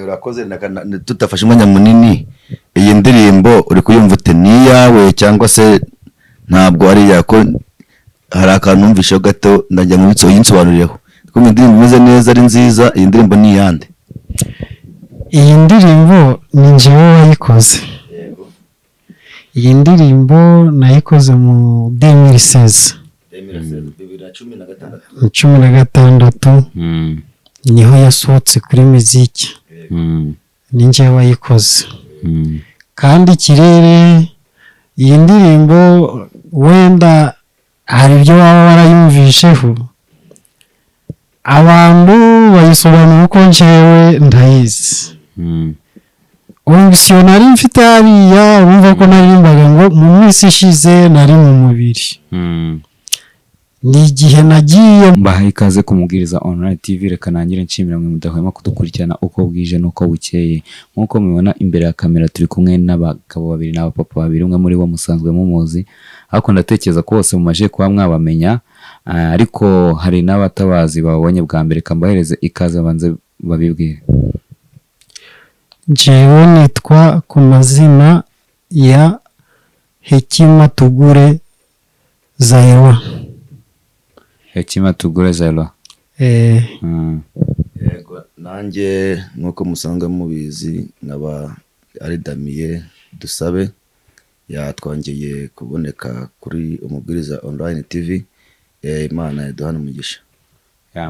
urakoze tutafashe umwanya munini. Iyi ndirimbo uri kuyumva ute, ni iyawe cyangwa se ntabwo ari yako? Hari akantu numvisheho gato ndajya mu bitso yinsobanurireho. Kumva indirimbo imeze neza ari nziza, iyi ndirimbo ni iyande? Iyi ndirimbo ni njyewe wayikoze. Iyi ndirimbo nayikoze mu 2016. 2016 niho yasohotse kuri muziki. Ni njyewe wayikoze. Kandi Ikirere, iyi ndirimbo wenda hari ibyo waba warayumvisheho, abantu bayisobanura uko njyewe ndayizi. Ubu nari mfite hariya, urumva ko naririmbaga ngo mu minsi ishize nari mu mubiri. Ni igihe nagiye. Mbahaye ikaze kumubwiriza online TV. Reka nangire nshimira mwe mudahwema kudukurikirana uko bwije nuko bukeye. Nkuko mubibona imbere ya kamera turi kumwe n'abagabo babiri n'abapapa babiri, umwe muri bo musanzwe mumuzi, ariko ndatekereza ko bose mumaje kuba mwabamenya, ariko hari n'abatabazi babonye bwa mbere. Kambahereze ikaze banze babibwire. Jewe nitwa ku mazina ya Hekima Tugure Zairwa. Hekima Tugure Zairwa. Yego, nanjye nkuko musanzwe mubizi nkaba ari Damien Dusabe. Twongeye kuboneka kuri umubwiriza online TV. Imana yaduhana umugisha.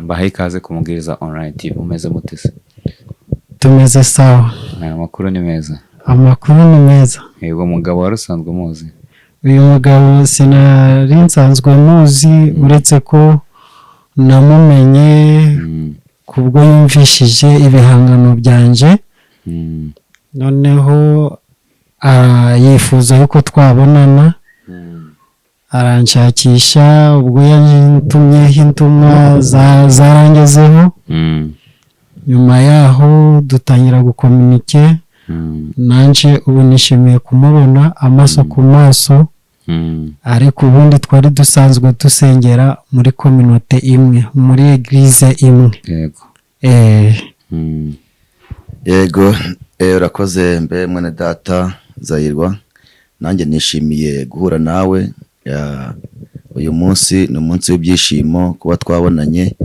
Mbahaye ikaze kumubwiriza online TV. Umeze mute se? Tumeze sawa. Amakuru ni meza. Amakuru ni meza. Yego, mugabo wari usanzwe muzi? Uyu mugabo sinari nsanzwe muzi, uretse ko namumenye kubwo yumvishije ibihangano byanje. Noneho yifuza yuko twabonana, aranshakisha, ubwo yantumyeho intumwa zarangezeho. Nyuma yaho dutangira gukomunike. Nanje ubu nishimiye kumubona amaso ku maso. Ariko ubundi twari dusanzwe dusengera muri community imwe, muri eglise imwe. Yego, urakoze mbe mwene data Zairwa. Nanjye nishimiye guhura nawe. Uyu munsi ni umunsi w'ibyishimo kuba twabonanye.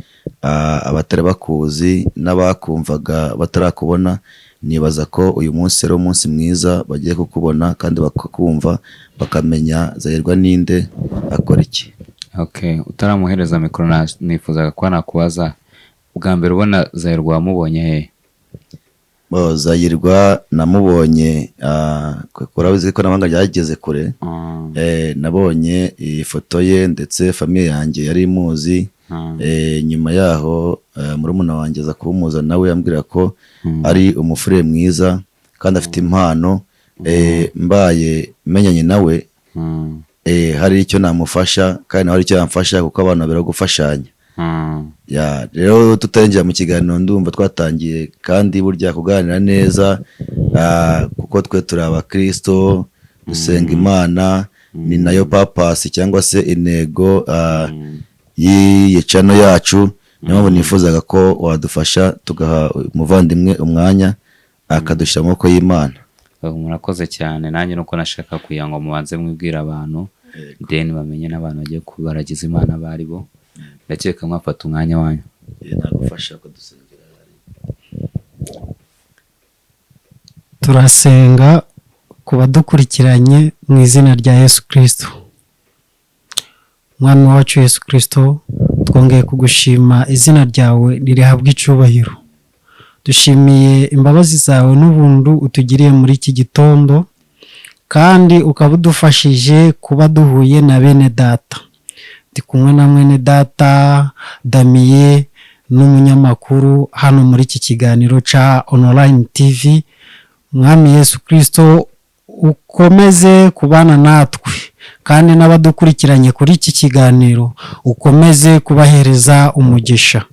Abatari bakuzi n'abakumvaga batarakubona, nibaza ko uyu munsi ari umunsi mwiza bagiye kukubona kandi bakakumva, bakamenya Zairwa ninde, akora iki. Okay, utaramuhereza mikoro nifuzaga ko nakubaza ubwa mbere ubona Zairwa wamubonye he? Zairwa namubonye urabizi ko nabanga ryageze kure. Nabonye ifoto ye ndetse famille yanjye yari imuzi. Nyuma yaho murumuna wanjye aza kubumuza, nawe yambwira ko ari umufure mwiza kandi afite impano. Mbaye menyanye nawe, hari icyo namufasha kandi nawe hari icyo yamfasha, kuko abantu babera gufashanya. Rero tutarinjira mu kiganiro ndumva twatangiye kandi burya kuganira neza, kuko twe turi abakristo dusenga Imana. Ni nayo purpose cyangwa se intego y'iyi channel yacu. Niyo nifuzaga ko wadufasha tugaha umuvandimwe umwanya akadushyira mu maboko y'Imana. Murakoze cyane. Nanjye nuko nashaka kugira ngo mubanze mwibwira abantu, then bamenye n'abantu bagiye kubaragiza Imana bari bo. Ndakeka mwafata umwanya wanyu. Nagufasha ko dusengera. Turasenga ku badukurikiranye mu izina rya Yesu Kristo. Mwami wacu Yesu Kristo, twongeye kugushima, izina ryawe nirihabwe icyubahiro. Dushimiye imbabazi zawe n'ubuntu utugiriye muri iki gitondo, kandi ukaba udufashije kuba duhuye na bene data. Ndi kumwe na mwene data Damien n'umunyamakuru hano muri iki kiganiro ca online TV. Mwami Yesu Kristo, ukomeze kubana natwe, kandi n'abadukurikiranye kuri iki kiganiro ukomeze kubahereza umugisha.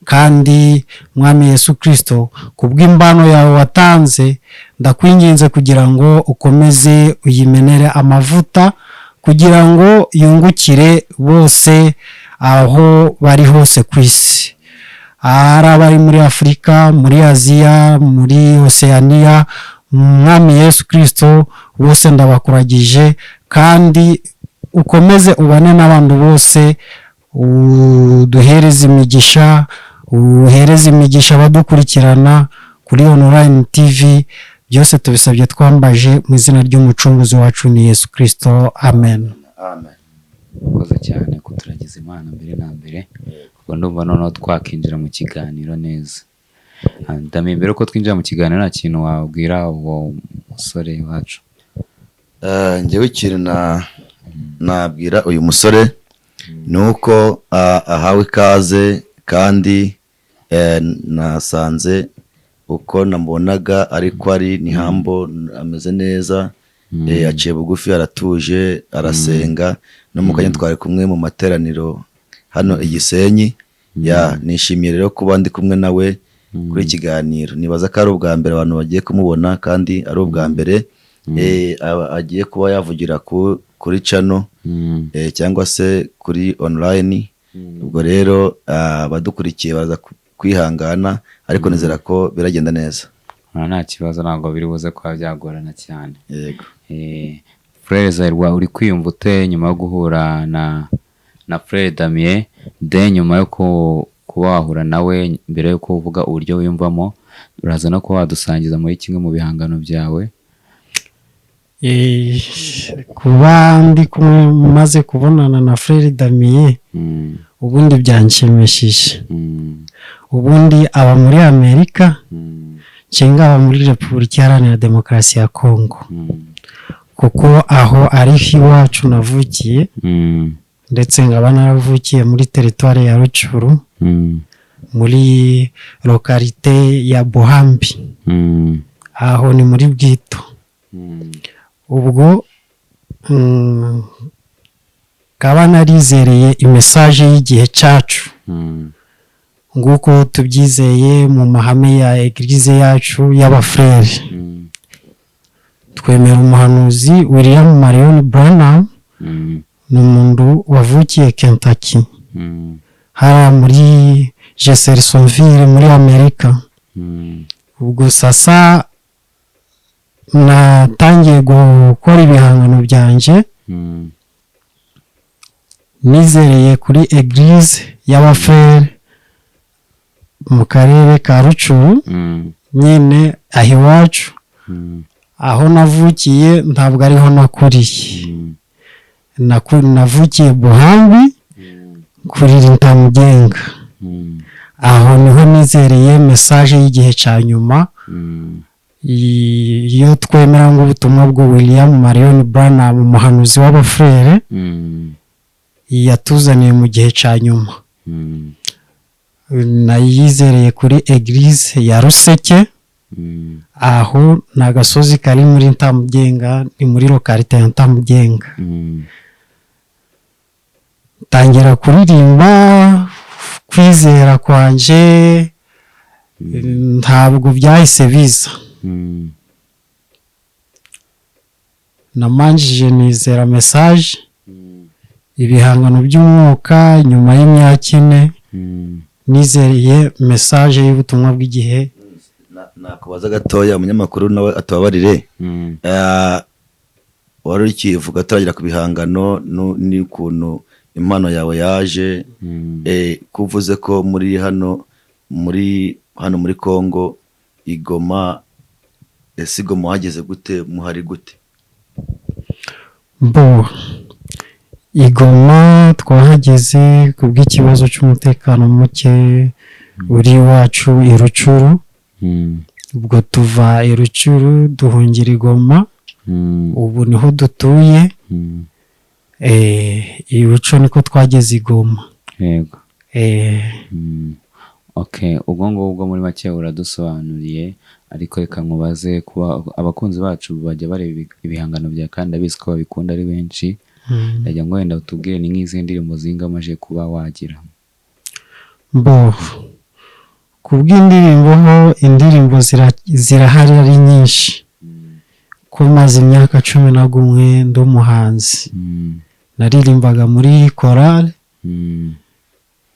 Kandi Mwami Yesu Kristo, kubw'imbano yawe watanze, ndakwinginze kugira ngo ukomeze uyimenere amavuta, kugira ngo yungukire bose aho bari hose ku isi. ari abari muri Afurika, muri Aziya, muri Oceania, Mwami Yesu Kristo bose ndabakuragije, kandi ukomeze ubane n'abantu bose, uduhereze imigisha, uhereze imigisha abadukurikirana kuri Online TV. Byose tubisabye twambaje mu izina ry'umucunguzi wacu ni Yesu Kristo, amen. Amen. Ukoze cyane kuturagiza Imana mbere na mbere, ubwo ndumva noneho twakinjira mu kiganiro neza. Ndamye mbere ko twinjira mu kiganiro, nta kintu wabwira uwo musore wacu? Njyewe ikintu nabwira uyu musore ni uko ahawe ikaze, kandi nasanze uko namubonaga ariko ari ni humble, ameze neza, aciye bugufi, aratuje, arasenga, no mu kanya twari kumwe mu materaniro hano i Gisenyi. Nishimiye rero kuba ndi kumwe nawe kuri ikiganiro. Nibaza ko ari ubwa mbere abantu bagiye kumubona, kandi ari ubwa mbere agiye kuba yavugira kuri channel cyangwa se kuri online. Ubwo rero abadukurikiye baza kwihangana, ariko nizera ko biragenda neza. Nta kibazo, ntabwo biri buze kuba byagorana cyane. Yego. Frere Zahirwa, uri kwiyumva ute nyuma yo guhura na Frere Damien? Nyuma yo kuba wahura nawe, mbere yo kuvuga uburyo wiyumvamo, uraza no kuba wadusangiza muri kimwe mu bihangano byawe? Kuba ndi kumwe maze kubonana na Frere Damien, ubundi byanshimishije. Ubundi aba muri Amerika, cyangwa aba muri Repubulika Iharanira Demokarasi ya Kongo, kuko aho ari iwacu navukiye, ndetse nkaba naravukiye muri teritwari ya Rucuru, muri lokalite ya Buhambi, aho ni muri Bwito. Ubwo kaba narizereye imesaje y'igihe cyacu, nguko tubyizeye mu mahame ya Eglise yacu y'abafrere. Twemera umuhanuzi William Marion Branham, ni umuntu wavukiye Kentucky, hariya muri Jeffersonville muri Amerika. Ubwo sasa natangiye gukora ibihangano byanje, nizereye kuri Eglise y'abafrere mu karere ka Rucuru, nyine aho iwacu. Aho navukiye ntabwo ariho nakuriye, navukiye Buhambi kuri Ntamugenga. Aho niho nizereye mesaje y'igihe cya nyuma, iyo twemera ngo ubutumwa bwo William Marion Branham, umuhanuzi w'abafrere, yatuzaniye mu gihe cya nyuma. Nayizereye kuri Eglise ya Ruseke, aho ni agasozi kari muri Ntamugenga, ni muri lokalite ya Ntamugenga. Tangira kuririmba, kwizera kwanje ntabwo byahise biza. Namanjije nizera mesaje, ibihangano by'umwuka. Nyuma y'imyaka 4 nizereye mesaje y'ubutumwa bw'igihe. Nakubaza gatoya, umunyamakuru nawe atubabarire, wari ukivuga turagira ku bihangano n'ukuntu impano yawe yaje, kuvuze ko muri hano muri Kongo Igoma, ese Igoma wageze gute, muhari gute? Igoma twahageze kubw'ikibazo cy'umutekano muke uri iwacu i Rucuru. Ubwo tuva i Rucuru duhungira Igoma, ubu niho dutuye. I Rucuru niko twageze Igoma. Yego. Okay, ubwo ngubwo muri make uradusobanuriye, ariko reka nkubaze kuba abakunzi bacu bajya bareba ibihangano bya kandi abizi ko babikunda ari benshi. Ndajya ngo wenda utubwire ni nk'izi ndirimbo zingamaje kuba wagira. Kubw'indirimbo ho, indirimbo zirahari ari nyinshi. Ko maze imyaka 11 ndi umuhanzi. Naririmbaga muri korali,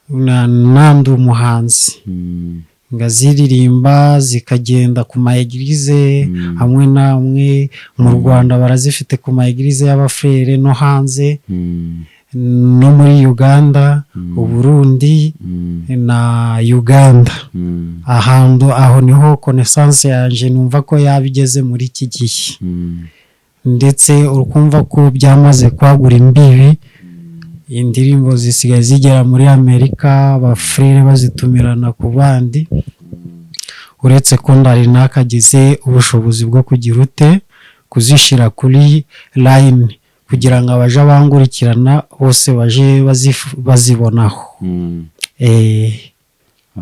nandi umuhanzi ngaziririmba zikagenda ku ma eglise hamwe namwe mu Rwanda barazifite ku ma eglise y'abafrere no hanze no muri Uganda Uburundi na Uganda aho niho connaissance yanje numva ko yabigeze muri iki gihe ndetse urukumva ko byamaze kwagura imbibi indirimbo zisigaye zigera muri Amerika abafrere bazitumirana ku bandi uretse ko ndari nakagize ubushobozi bwo kugira ute kuzishira kuri line kugira ngo abaje bangurikirana bose baje bazibonaho.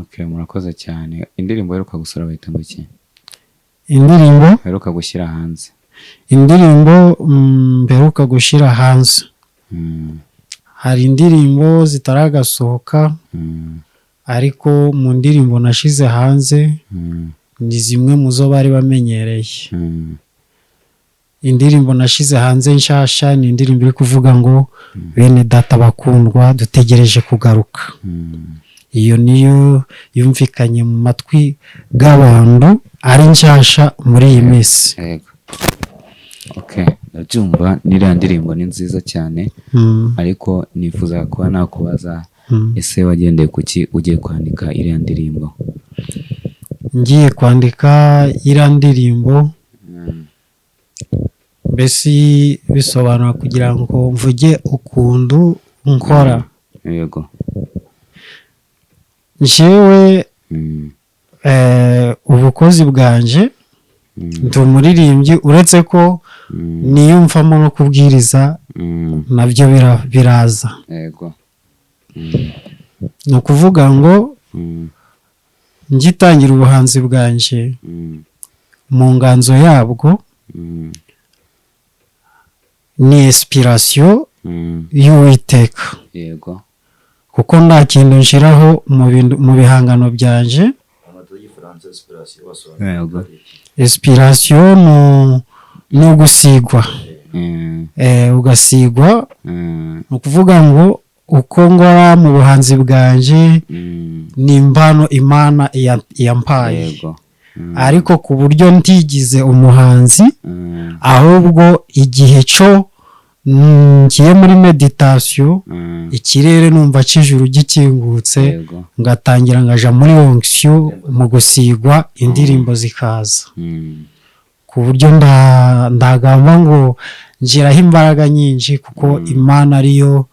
Okay, murakoze cyane. Indirimbo heruka gusura bahita ngo iki? Indirimbo heruka gushyira hanze. Indirimbo mberuka gushyira hanze. Hari indirimbo zitaragasohoka ariko mu ndirimbo nashize hanze ni zimwe mu zo bari bamenyereye. Indirimbo nashize hanze nshasha ni indirimbo iri kuvuga ngo bene data bakundwa dutegereje kugaruka. Iyo niyo yumvikanye mu matwi g'abantu ari nshasha muri iyi minsi. Okay, ndabyumva n'iriya ndirimbo ni nziza cyane ariko nifuza kuba nakubaza ese wagendeye kuki ugiye kwandika iriya ndirimbo? Ngiye kwandika iriya ndirimbo mbese bisobanura kugira ngo mvuge ukuntu nkora. Yego. Njyewe ubukozi bwanje ndi umuririmbyi uretse ko niyumvamo no kubwiriza nabyo biraza. Yego. Ni ukuvuga ngo ngitangira ubuhanzi bwanje mu nganzo yabwo ni inspiration y'Uwiteka. Yego. Kuko nta kintu nshiraho mu bihangano byanje. Inspiration no gusigwa. Ugasigwa ni ukuvuga ngo uko ngora mu buhanzi bwanje ni impano Imana yampaye. Ariko ku buryo ntigize umuhanzi ahubwo igihe cyo ngiye muri meditation ikirere numva cy'ijuru gikingutse ngatangira ngaja muri onction mu gusigwa indirimbo zikaza. Ku buryo ndagamba ngo njiraho imbaraga nyinshi kuko Imana ariyo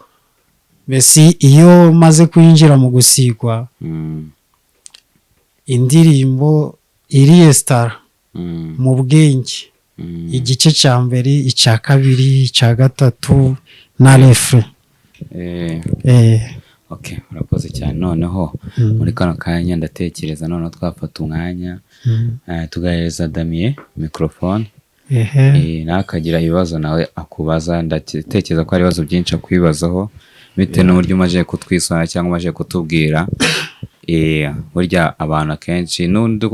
mbese iyo maze kwinjira mu gusigwa indirimbo iriyesitara mu bwenge igice cya mbere icya kabiri icya gatatu na refre. Okay, urakoze cyane. Noneho muri kano kanya ndatekereza noneho twafata umwanya tugahereza Damien microphone nakagira ibibazo nawe akubaza. Ndatekereza ko hari ibibazo byinshi akwibazaho bitewe n'uburyo umaze kutwisana cyangwa umaze kutubwira. Burya abantu akenshi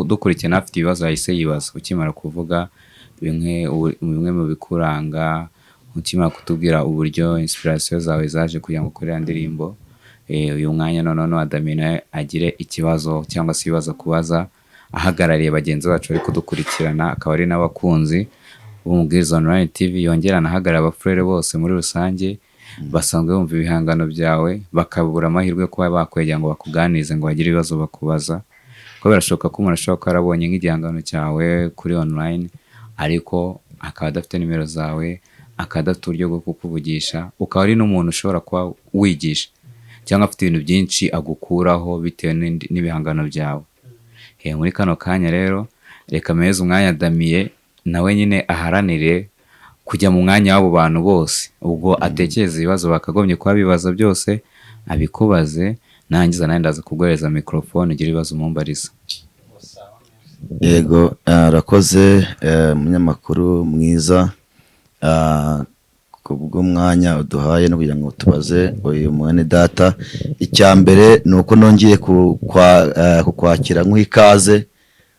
dukurikirana afite ibibazo yahise yibaza ukimara kuvuga bimwe mu bikuranga, ukimara kutubwira uburyo inspiration zawe zaje kugira ngo ukore indirimbo. Uyu mwanya noneho Adamina agire ikibazo cyangwa se ibibazo kubaza ahagarariye bagenzi bacu bari kudukurikirana akaba ari n'abakunzi b'Umubwiriza Online TV, yongerana ahagarara abafrere bose muri rusange basanzwe bumva ibihangano byawe bakabura amahirwe kuba bakwegera ngo bakuganize ngo bagire ibibazo bakubaza. Ko birashoboka ko umuntu ashobora kuba arabonye nk'igihangano cyawe kuri online ariko akaba adafite nimero zawe, akaba adafite uburyo bwo kukuvugisha, ukaba ari n'umuntu ushobora kuba wigisha cyangwa afite ibintu byinshi agukuraho bitewe n'ibihangano byawe. Muri kano kanya rero reka meze umwanya Damien nawe nyine aharanire kujya mu mwanya w'abo bantu bose, ubwo atekereza ibibazo bakagombye kuba bibaza byose abikubaze, nangiza nawe ndaza kuguhereza microphone ugira ibibazo umumbariza. Yego, arakoze umunyamakuru mwiza kubw'umwanya uduhaye no kugira ngo tubaze uyu mwene data. Icya mbere ni uko nongeye kukwakira nk'ikaze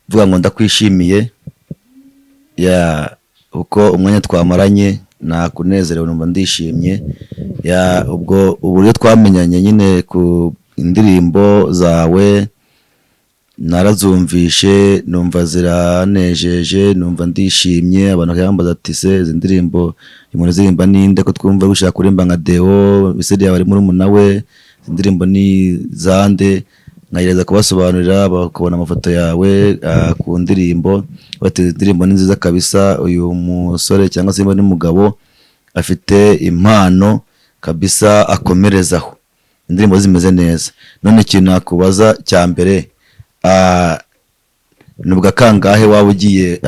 vuga ngo ndakwishimiye uko umwanya twamaranye nakunezerewe numva ndishimye ubwo uburyo twamenyanye nyine indirimbo zawe narazumvishe numva ziranejeje, numva ndishimye. Abantu bakayambaza ati se izi ndirimbo umuntu zirimba ninde ko twumva gushaka kurimba nka Deo Misiri yawe ari murumuna we, izi ndirimbo ni zande? Nkagereza kubasobanurira bakabona amafoto yawe ku ndirimbo, bati indirimbo ni nziza kabisa, uyu musore cyangwa se n'umugabo afite impano kabisa, akomerezaho, indirimbo zimeze neza. None ikintu nakubaza cya mbere, nubwo kangahe waba ugiye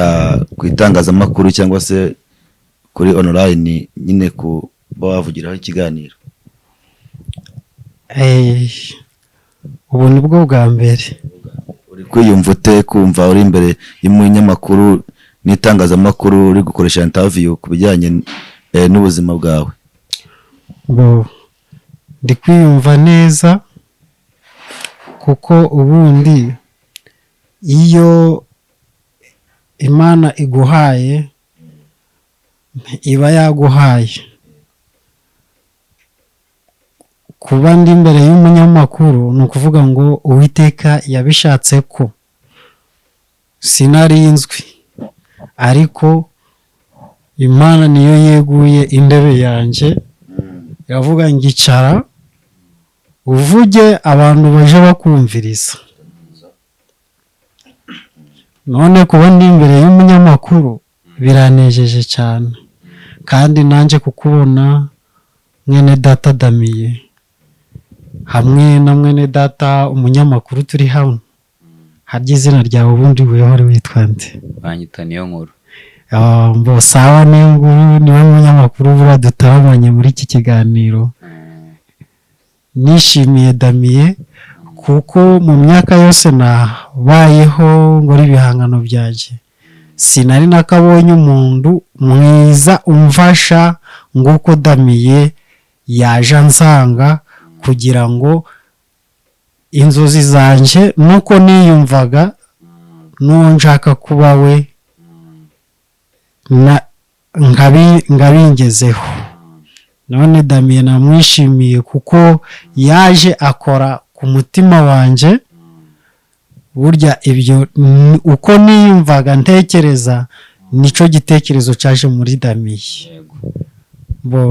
ku itangazamakuru cyangwa se kuri online nyine kuba wavugiraho ikiganiro? Ubu ni bwo bwa mbere. Uri kwiyumva ute kumva uri imbere y'umunyamakuru n'itangazamakuru uri gukoresha interview ku bijyanye n'ubuzima bwawe? Ndi kwiyumva neza, kuko ubundi iyo Imana iguhaye iba yaguhaye. Kuba ndi imbere y'umunyamakuru ni ukuvuga ngo Uwiteka yabishatse ko sinarinzwi, ariko Imana niyo yeguye indebe yanjye, iravuga ngo icara uvuge abantu baje bakumviriza. None kuba ndi imbere y'umunyamakuru biranejeje cyane, kandi nanjye kukubona mwene data Damiye hamwe na mwene data umunyamakuru turi hano, harya izina ryawe ubundi wihore witwa nde? Banyita Niyonkuru. Sawa Niyonkuru, niwe munyamakuru bura dutaramanye muri iki kiganiro. Nishimiye Damiye, kuko mu myaka yose nabayeho ngora ibihangano byanjye sinari nakabonye umuntu mwiza umfasha nguko Damiye yaje ansanga, kugira ngo inzozi zanje nuko niyumvaga n'uwo nshaka kuba we ngabingezeho. None Damiye namwishimiye kuko yaje akora ku mutima wanje. Burya ibyo uko niyumvaga ntekereza nico gitekerezo cyaje muri Damiye.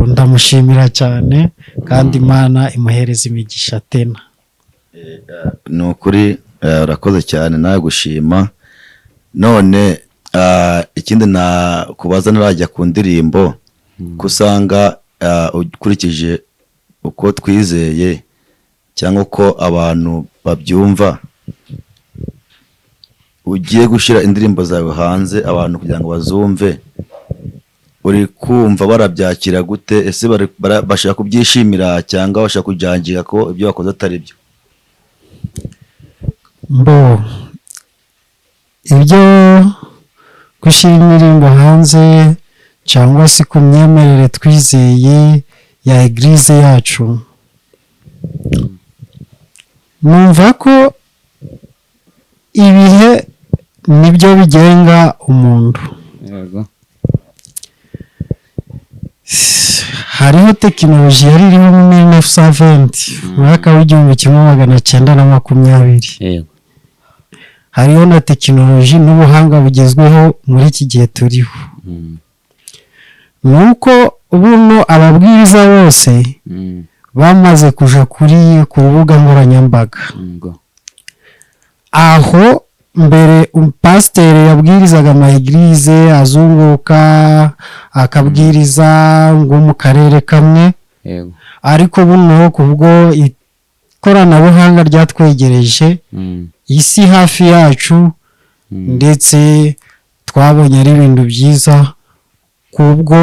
Ndamushimira cyane, kandi Imana imuhereza imigisha tena. Ni ukuri urakoze cyane, nawe gushima. None ikindi nakubaza narajya ku ndirimbo, kusanga ukurikije uko twizeye cyangwa uko abantu babyumva, ugiye gushyira indirimbo zawe hanze abantu kugira ngo bazumve, uri kumva barabyakira gute? Ese bashaka kubyishimira cyangwa bashaka kujangira ko ibyo wakoze atari byo? Ibyo gushyira indirimbo hanze cyangwa se ku myemerere twizeye ya Eglise yacu, numva ko ibihe nibyo bigenga umuntu. Hariho tekinoloji yari iriho mu 1970, mwaka w'1920. Hariho na tekinoloji n'ubuhanga bugezweho muri iki gihe turiho. Nuko ubuno ababwiriza bose bamaze kuja ku rubuga nkoranyambaga. Aho mbere pasiteri yabwirizaga ama eglise azunguruka akabwiriza ngo mu karere kamwe, ariko buno kubwo ikoranabuhanga ryatwegereje isi hafi yacu, ndetse twabonye ari ibintu byiza. Kubwo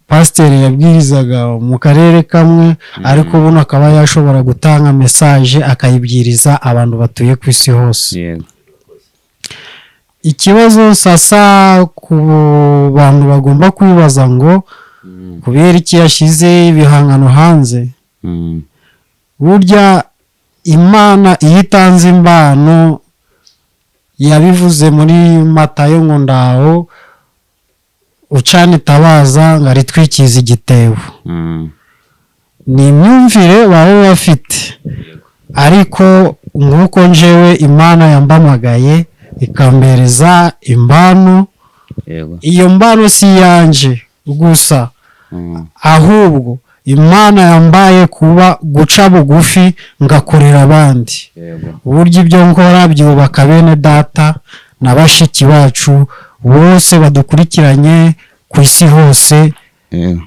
pasiteri yabwirizaga mu karere kamwe, ariko buno akaba yashobora gutanga message akayibwiriza abantu batuye ku isi hose. Ikibazo sasa ku bantu bagomba kwibaza ngo kubera iki yashize ibihangano hanze. Burya Imana iyo itanze impano yabivuze muri Matayo ngo ndaho ucana itabaza ngo aritwikize igitebo. Ni imyumvire baba bafite, ariko nk'uko njewe Imana yambamagaye ikambereza impano, yego iyo mpano si yanje gusa, ahubwo Imana yambaye kuba guca bugufi ngakorera abandi. yego Uburyo ibyo nkora byubaka bene data na bashiki bacu bose badukurikiranye ku isi hose. yego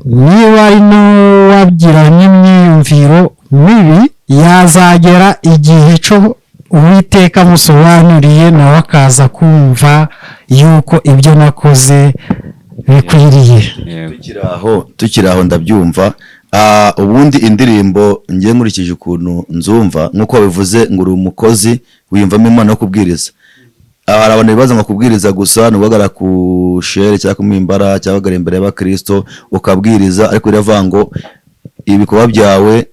Niba ari n'uwagira n'imyiyumviro mibi, yazagera igihe cyo Uwiteka amusobanuriye nawe akaza kumva yuko ibyo nakoze bikwiriye. yego tukiri aho ndabyumva. Ubundi indirimbo ngiye nkurikije ukuntu nzumva nk'uko bivuze ngo uri umukozi wiyumvamo Imana yo kubwiriza. Hari abantu bibaza ngo kubwiriza gusa ni uguhagarara ku shere cyangwa ku mimbara cyangwa uhagarara imbere y'abakristo ukabwiriza, ariko biravuga ngo ibikorwa byawe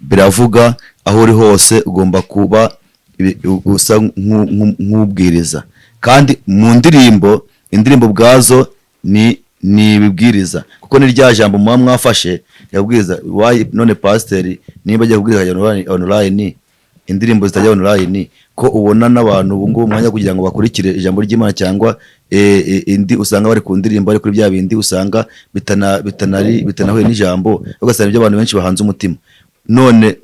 biravuga aho uri hose ugomba kuba usa nk'ubwiriza. Kandi mu indirimbo ubwazo ni ibibwiriza, kuko ni rya jambo muba mwafashe yabwiriza. None pasiteri niba ajya kubwiriza online, indirimbo zitajya online, ko ubona n'abantu ubu ngubu umwanya kugira ngo bakurikire ijambo ry'Imana cyangwa indi usanga bari ku ndirimbo, ariko bya bindi usanga bitanahuye n'ijambo, ugasanga ibyo abantu benshi bahanze umutima. None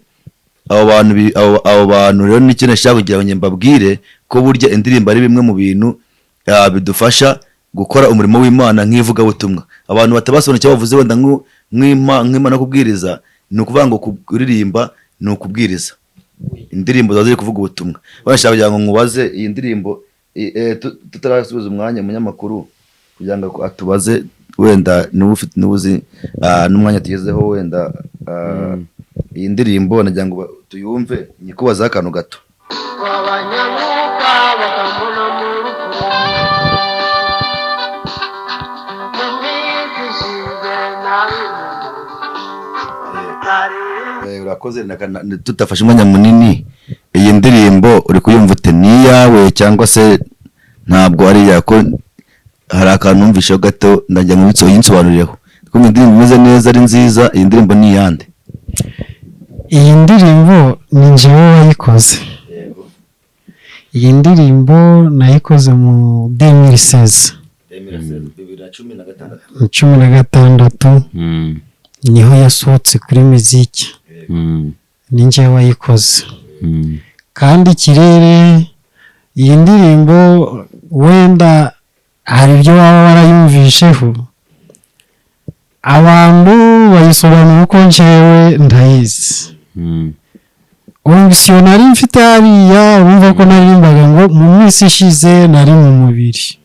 abo bantu rero ni ikintu nshaka kugira ngo mbabwire ko burya indirimbo ari bimwe mu bintu bidufasha gukora umurimo w'Imana nk'ivugabutumwa. Abantu batabasobanukira bavuze wenda nk'Imana kubwiriza, ni ukuvuga ngo kuririmba ni ukubwiriza. Indirimbo zaje kuvuga ubutumwa. Barashaka kugira ngo nkubaze iyi ndirimbo tutarasubiza umwanya umunyamakuru kugira ngo atubaze wenda n'ubuzi n'umwanya tugezeho wenda iyi ndirimbo nagira ngo tuyumve, nyikubaza akantu gato. Urakoze. Tutafashe umwanya munini, iyi ndirimbo uri kuyumva ute? Ni iyawe cyangwa se ntabwo ari iyawe? Ko hari akantu numvisheho gato ndagira ngo uyinsobanurireho. Kuko indirimbo imeze neza ari nziza, iyi ndirimbo ni iyande? Iyi ndirimbo ni njyewe wayikoze. Iyi ndirimbo nayikoze mu 2016 2016 niho yasohotse kuri muziki. Ni njyewe wayikoze. Kandi Kirere, iyi ndirimbo wenda hari ibyo waba warayumvisheho, abantu bayisobanura uko njyewe ndayizi. Ubu nari mfite hariya, urumva ko naririmbaga ngo mu minsi ishize nari mu mubiri.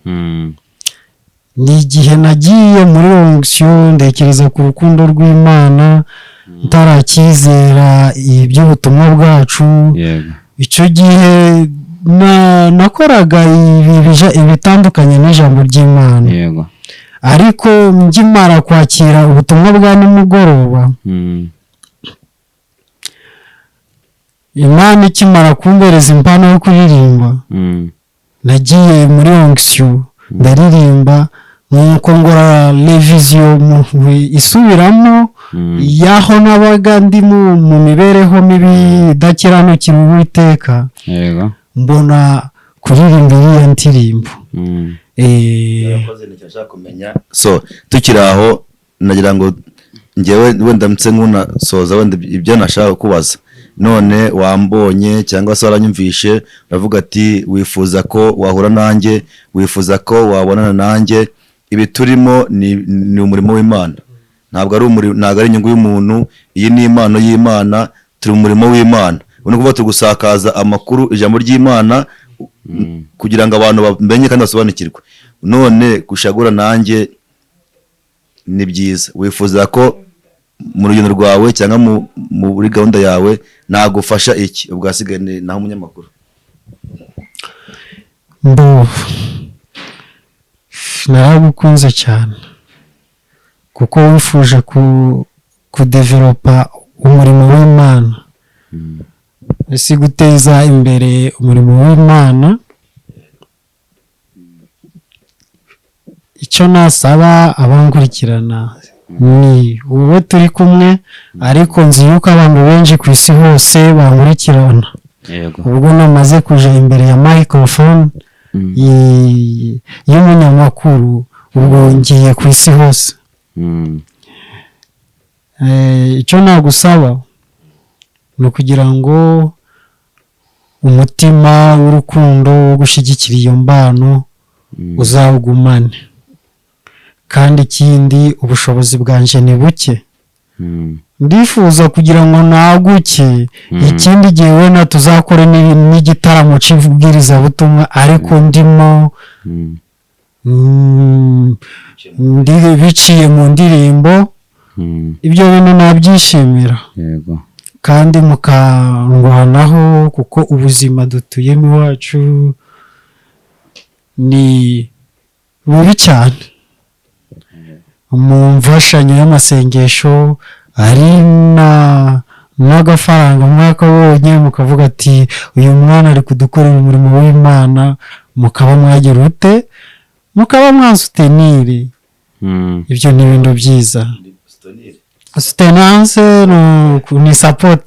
Ni igihe nagiye muri onction ndekereza ku rukundo rw'Imana, ntaracyizera iby'ubutumwa bwacu. Icyo gihe nakoraga ibitandukanye n'ijambo ry'Imana. Ariko ngimara kwakira ubutumwa bwa nimugoroba, Imana ikimara kumbereza impano yo kuririmba, nagiye muri onction ndaririmba, nuko ngora revision isubiramo yaho nabaga ndi mu mibereho mibi idakiranukira Uwiteka. Mbona kuririmba iyi ndirimbo. Yakoze nicyo nshaka kumenya. So tukiri aho nagira ngo njyewe wenda mtse nk'unasoza wenda ibyo nashaka kubaza. None wambonye cyangwa se waranyumvishe uravuga ati wifuza ko wahura nanjye, wifuza ko wabonana nanjye. Ibi turimo ni umurimo w'Imana, ntabwo ari inyungu y'umuntu. Iyi ni impano y'Imana, turi umurimo w'Imana. Ubona kuvuga tugusakaza amakuru, ijambo ry'Imana, kugira ngo abantu bamenye kandi basobanukirwe. None gushagura nanjye ni byiza. Wifuza ko mu rugendo rwawe cyangwa muri gahunda yawe nagufasha iki? Ubwo hasigaye naho umunyamakuru. Naragukunze cyane kuko wifuje kudevelopa umurimo w'Imana, ese guteza imbere umurimo w'Imana. Icyo nasaba abankurikirana ni wowe turi kumwe, ariko nzi yuko abantu benshi ku isi hose bankurikirana. yego ubwo namaze kuja imbere ya microphone y'umunyamakuru, ubwo ngiye ku isi hose. Icyo nagusaba ni ukugira ngo umutima w'urukundo wo gushyigikira iyo mbano uzawugumane, kandi ikindi ubushobozi bwanje ni buke, ndifuza kugira ngo naguke. Ikindi gihe wenda tuzakora n'igitaramo cy'ibwirizabutumwa, ariko ndimo biciye mu ndirimbo, ibyo bintu nabyishimira. yego kandi mukangwanaho, kuko ubuzima dutuyemo iwacu ni bubi cyane. mu mfashanyo y'amasengesho ari n'agafaranga mwakabonye, mukavuga ati uyu mwana ari kudukorera umurimo w'Imana, mukaba mwagira ute, mukaba mwasutenire. Ibyo ni ibintu byiza. Sustenance ni support,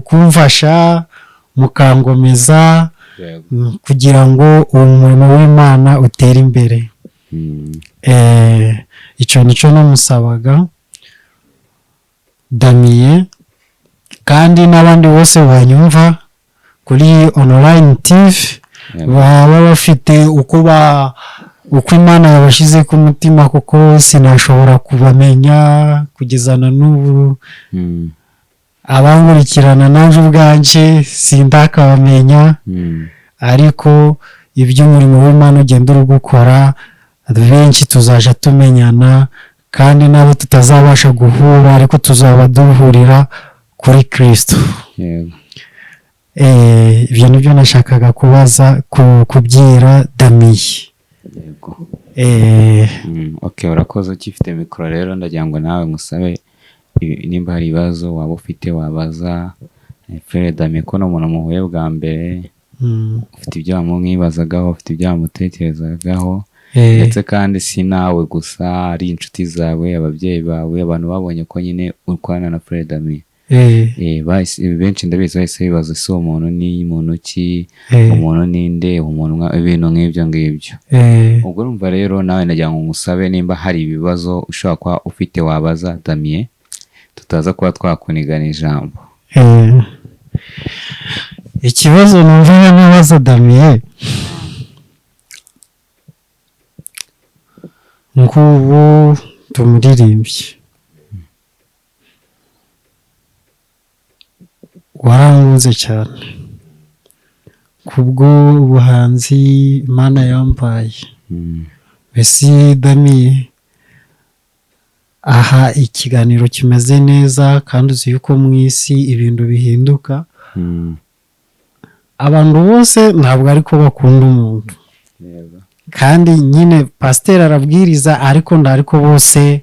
kumfasha mukangomeza kugira ngo umurimo w'Imana utere imbere. Icyo nicyo namusabaga Damien, kandi n'abandi bose banyumva kuri online TV baba bafite uko Imana yabashyize ku mutima, kuko sinashobora kubamenya kugeza na n'ubu. Abankurikirana naje ubwanje sindakabamenya, ariko iby'umurimo w'Imana ugenda uri gukora, benshi tuzaja tumenyana, kandi nabo tutazabasha guhura, ariko tuzaba duhurira kuri Kristo. Ibyo nibyo nashakaga kubaza kubyira Damien. Okay, urakoze. Ukifite mikoro rero ndagira ngo nawe musabe nimba hari ibibazo waba ufite wabaza Frere Damien, ko n'umuntu muhuye bwa mbere, ufite ibyo wamwibazagaho, ufite ibyo wamutekerezagaho, ndetse kandi si nawe gusa, ari inshuti zawe, ababyeyi bawe, abantu babonye ko nyine ukorana na Frere Damien. Benshi ndabizi bahise bibaza ese uwo muntu ni muntu ki, umuntu ninde, umuntu, ibintu nk'ibyo ngibyo. Ubwo urumva rero nawe ndagira ngo ngusabe nimba hari ibibazo ushobora kuba ufite wabaza Damien, tutaza kuba twakunigana ijambo. Ikibazo numva nabaza Damien, nk'ubu tumuririmbye, warankunze cyane kubwo ubuhanzi Imana yampaye. Mbese Damien, aha ikiganiro kimeze neza, kandi uzi yuko mu isi ibintu bihinduka. Abantu bose ntabwo ariko bakunda umuntu, kandi nyine pasiteri arabwiriza, ariko ndariko bose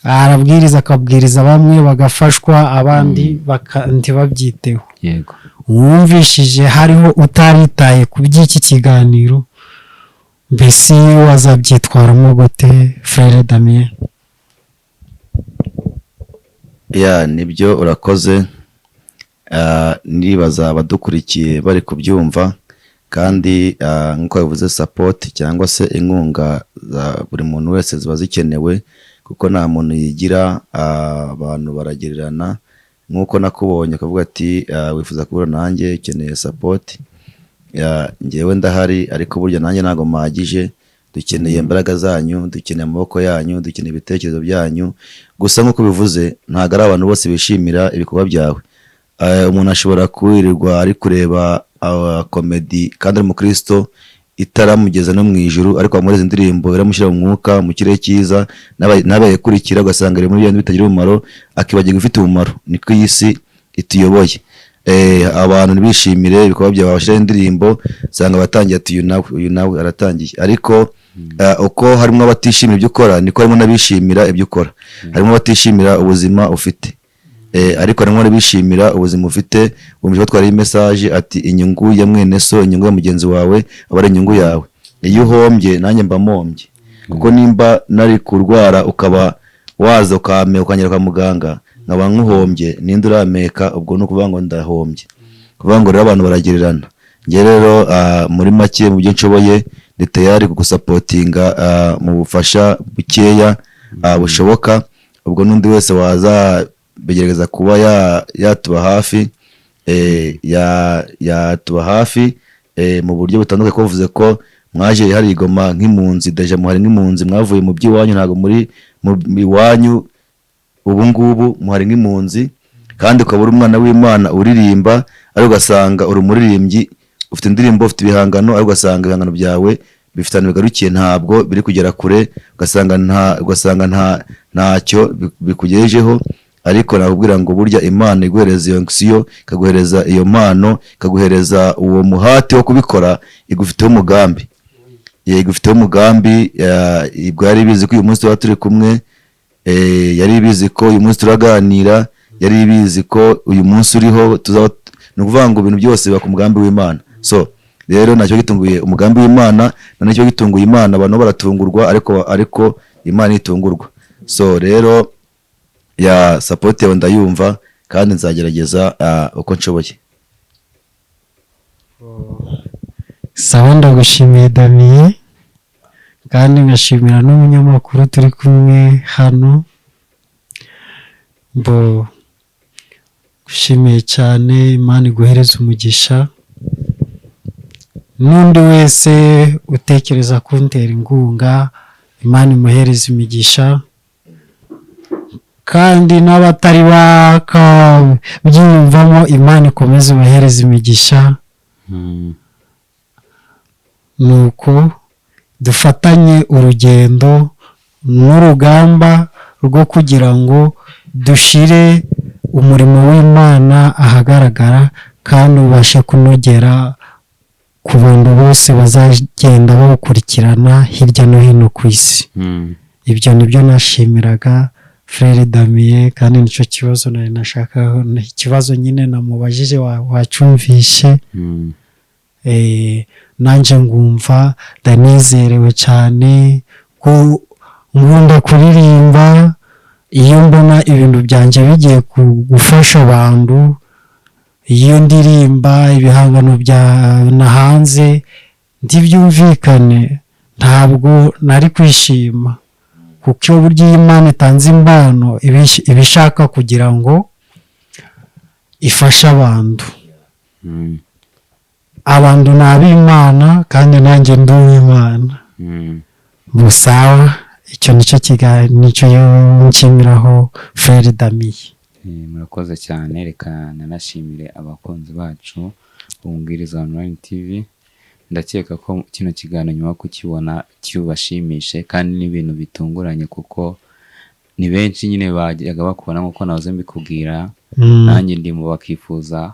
arabwiriza, akabwiriza bamwe bagafashwa, abandi ntibabyiteho. Wumvishije hariho utaritaye ku by'iki kiganiro, mbese wazabyitwaramo gute Frere Damien? Nibyo, urakoze. Nibaza abadukurikiye bari kubyumva, kandi nk'uko bivuze support cyangwa se inkunga za buri muntu wese ziba zikenewe, kuko nta muntu yigira, abantu baragererana. Nk'uko nakubonye akavuga ati wifuza kubura nanjye, ukeneye support, ngewe ndahari, ariko burya nanjye ntago mpagije. Dukeneye imbaraga zanyu, dukeneye amaboko yanyu, dukeneye ibitekerezo byanyu. Gusa nk'uko bivuze, ntabwo ari abantu bose bishimira ibikorwa byawe. Umuntu ashobora kwirirwa ari kureba komedi kandi ari umukristo, itaramugeza no mu ijuru, ariko amureza indirimbo iramushyira mu mwuka, mu kirere cyiza, n'abayikurikira ugasanga ari muri byo bitagira umumaro, akibagirwa ifite umumaro. Niko iyi si ituyoboye. Abantu ntibishimire ibikorwa byawe, bashyiraho indirimbo, usanga batangiye ati uyu nawe aratangiye. Ariko uko harimo abatishimira ibyo ukora, niko harimo n'abishimira ibyo ukora. Harimo abatishimira ubuzima ufite, ariko harimo n'abishimira ubuzima ufite. Wumva twari message ati inyungu ya mwene so, inyungu ya mugenzi wawe aba ari inyungu yawe. Iyo uhombye nanjye mba mombye. kuko nimba nari kurwara ukaba waza ukameka ukanyera kwa muganga nkaba nkuhombye ninde urameka, ubwo ni ukuvuga ngo ndahombye. Kuvuga ngo rero abantu baragererana. Njye rero muri make mu byo nshoboye ndi tayari kugusapotinga mu bufasha bukeya bushoboka. Ubwo n'undi wese waza begereza kuba yatuba hafi yatuba hafi mu buryo butandukanye, ko bivuze ko mwaje hari igoma nk'impunzi, deja muhari nk'impunzi, mwavuye mu by'iwanyu, ntabwo muri mu iwanyu ubu ngubu muhari nk'impunzi, kandi ukaba uri umwana w'Imana uririmba, ariko ugasanga uri umuririmbyi, ufite indirimbo, ufite ibihangano, ariko ugasanga ibihangano byawe bifite ahantu bigarukiye, ntabwo biri kugera kure, ugasanga ntacyo bikugejejeho. Ariko nakubwira ngo burya Imana iguhereza iyo ngisiyo, ikaguhereza iyo mpano, ikaguhereza uwo muhati wo kubikora, igufiteho umugambi. Igufiteho umugambi. Ibwo yari ibizi ko uyu munsi tuba turi kumwe, yari ibizi ko uyu munsi turaganira, yari ibizi ko uyu munsi uriho. Ni ukuvuga ngo ibintu byose biba ku mugambi w'Imana. So rero nacyo gitunguye umugambi w'Imana, nacyo gitunguye Imana. Abantu baratungurwa, ariko Imana itungurwa. So rero ya support yawe ndayumva, kandi nzagerageza uko nshoboye. Sawa, ndagushimiye Damien, kandi ngashimira n'umunyamakuru turi kumwe hano. Gushimiye cyane, Imana iguhereza umugisha. N'undi wese utekereza kuntera inkunga, Imana imuhereza imigisha, kandi n'abatari bakabyiyumvamo, Imana ikomeze ibahereza imigisha. Nuko dufatanye urugendo n'urugamba rwo kugira ngo dushire umurimo w'Imana ahagaragara, kandi ubashe kunogera ku bantu bose bazagenda bawukurikirana hirya no hino ku isi. Ibyo nibyo nashimiraga Frere Damien, kandi nicyo kibazo nari nashakaho, ikibazo nyine namubajije wacumvishe. Nanjye ngumva ndanezerewe cyane, ko nkunda kuririmba. Iyo mbona ibintu byanjye bigiye gufasha abantu, iyo ndirimba ibihangano bya na hanze ntibyumvikane, ntabwo nari kwishima, kuko burya Imana itanze impano ibishaka kugira ngo ifashe abantu. Abantu ni ab'Imana, kandi nanjye ndi uw'Imana. Musawa, icyo nicyo nshimiraho Frere Damien. Murakoze cyane. Reka nanashimire abakunzi bacu Ubwiriza Online TV. Ndakeka ko kino kiganiro nyuma kukibona cyubashimishe, kandi n'ibintu bitunguranye, kuko ni benshi nyine bajyaga bakubona nk'uko nahoze mbikubwira. Nanjye ndimo bakifuza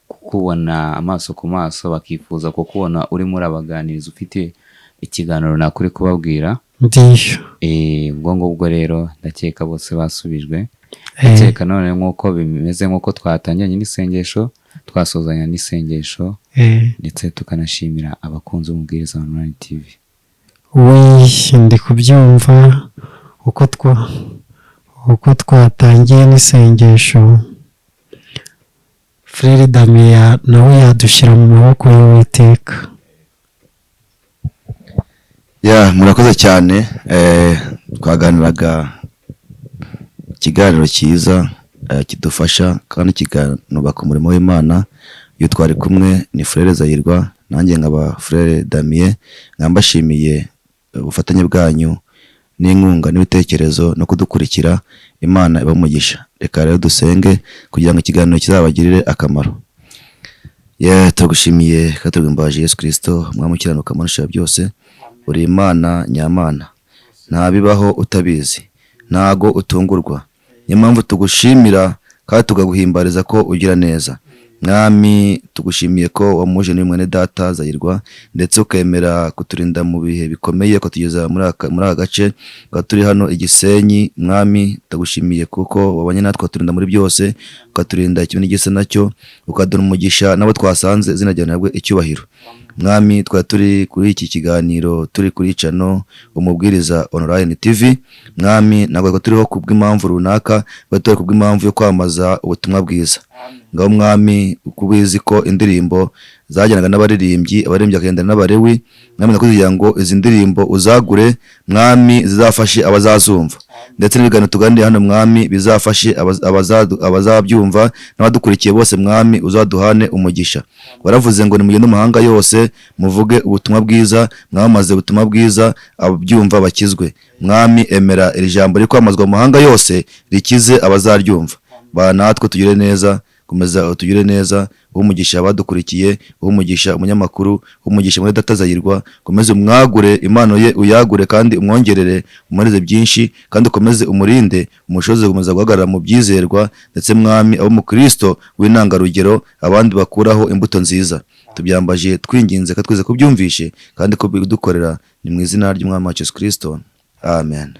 kukubona amaso ku maso, bakifuza kukubona urimo urabaganiriza, ufite ikiganiro nakuri kubabwira. Ubwo ngubwo rero ndakeka bose basubijwe. Ndakeka none nk'uko bimeze, nk'uko twatangiranye n'isengesho, twasozanya n'isengesho, ndetse tukanashimira abakunzi b'Ubwiriza Online TV. Ndi kubyumva uko twatangiye n'isengesho. Frere Damien nawe yadushyira mu maboko y'Uwiteka. Murakoze cyane. Twaganiraga ikiganiro cyiza kidufasha, kandi kikanubaka umurimo w'Imana. Iyo twari kumwe ni Frere Zahirwa, nanjye nkaba Frere Damien. Nkambashimiye ubufatanye bwanyu n'inkunga n'ibitekerezo no kudukurikira. Imana ibamugisha. Reka rero dusenge kugira ngo ikiganiro kizabagirire akamaro. Turagushimiye kandi tugumbaje Yesu Kristo, Umwami ukiranuka amanusha byose. Uri Imana nyamana, nta bibaho utabizi, ntago utungurwa. Niyo mpamvu tugushimira kandi tukaguhimbariza ko ugira neza. mwami tugushimiye ko wamuje n'uyu mwene data Zahirwa ndetse ukemera kuturinda mu bihe bikomeye kutugeza muri aka gace tukaba turi hano i Gisenyi. Mwami ndagushimiye kuko wabanye natwe ukaturinda muri byose, ukaturinda ikibi n'igisa nacyo, ukaduha umugisha nabo twasanze, izina ryawe nabwo icyubahiro. Mwami twari turi kuri iki kiganiro turi kuri channel umubwiriza Online TV. Mwami ntabwo turiho kubw'impamvu runaka, turi kubw'impamvu yo kwamaza ubutumwa bwiza. Ngaho mwami ukubizi ko indirimbo zajyanaga n'abaririmbyi, abaririmbyi bakagenda n'abarewi, mwami ndakugira ngo izi ndirimbo uzagure mwami zizafashe abazazumva, ndetse n'ibiganiro tuganira hano mwami bizafashe abazabyumva n'abadukurikiye bose mwami uzaduhane umugisha. Waravuze ngo nimugende mu mahanga yose muvuge ubutumwa bwiza, mwamaze ubutumwa bwiza ababyumva bakizwe. Mwami emera iri jambo riri kwamazwa mu mahanga yose rikize abazaryumva. Natwe tugire neza, komeza utugire neza, umugisha abadukurikiye, umugisha umunyamakuru, umugisha muri data Zahirwa, komeze umwagure impano ye uyagure kandi umwongerere umarize byinshi, kandi ukomeze umurinde umushoze gukomeza guhagarara mu byizerwa, ndetse mwami abo mu Kristo w'intangarugero abandi bakuraho imbuto nziza. Tubyambaje twinginze katwize kubyumvishe kandi ko bidukorera, ni mu izina ry'Umwami wacu Yesu Kristo, amen.